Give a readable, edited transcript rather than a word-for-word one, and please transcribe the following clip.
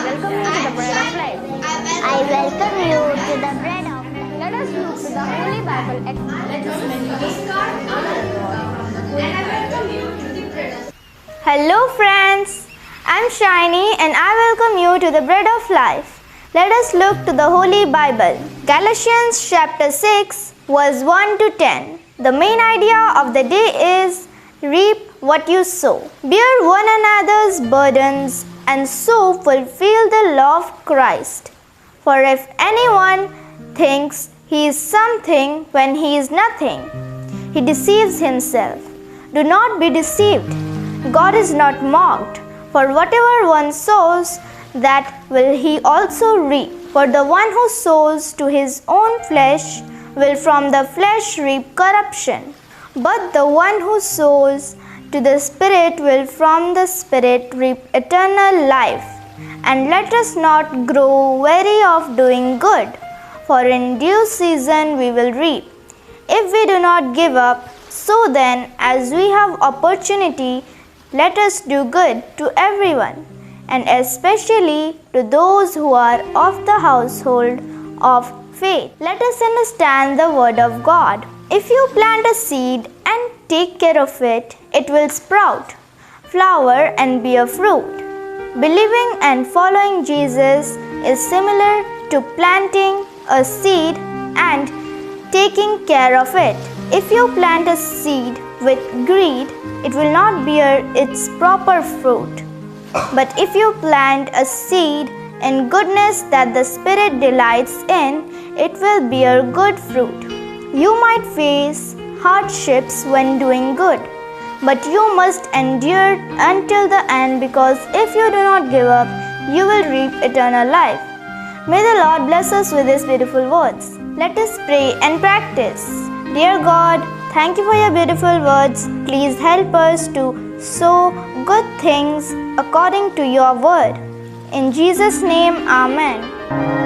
I welcome you to the bread of life. Let us look to the Holy Bible. Hello friends, I'm Shiny and I welcome you to the bread of life. Let us look to the Holy Bible. Galatians chapter 6 verse 1 to 10. The main idea of the day is reap what you sow. Bear one another's burdens and so fulfill the law of Christ. For if anyone thinks he is something when he is nothing, he deceives himself. Do not be deceived. God is not mocked. For whatever one sows, that will he also reap. For the one who sows to his own flesh will from the flesh reap corruption. But the one who sows to the Spirit will from the Spirit reap eternal life. And let us not grow weary of doing good, for in due season we will reap, if we do not give up. So then, as we have opportunity, let us do good to everyone, and especially to those who are of the household of faith. Let us understand the word of God. If you plant a seed and take care of it, it will sprout, flower and bear fruit. Believing and following Jesus is similar to planting a seed and taking care of it. If you plant a seed with greed, it will not bear its proper fruit. But if you plant a seed in goodness that the Spirit delights in, it will bear good fruit. You might face hardships when doing good, but you must endure until the end, because if you do not give up, you will reap eternal life. May the Lord bless us with His beautiful words. Let us pray and practice. Dear God, thank you for your beautiful words. Please help us to sow good things according to your word. In Jesus' name, Amen.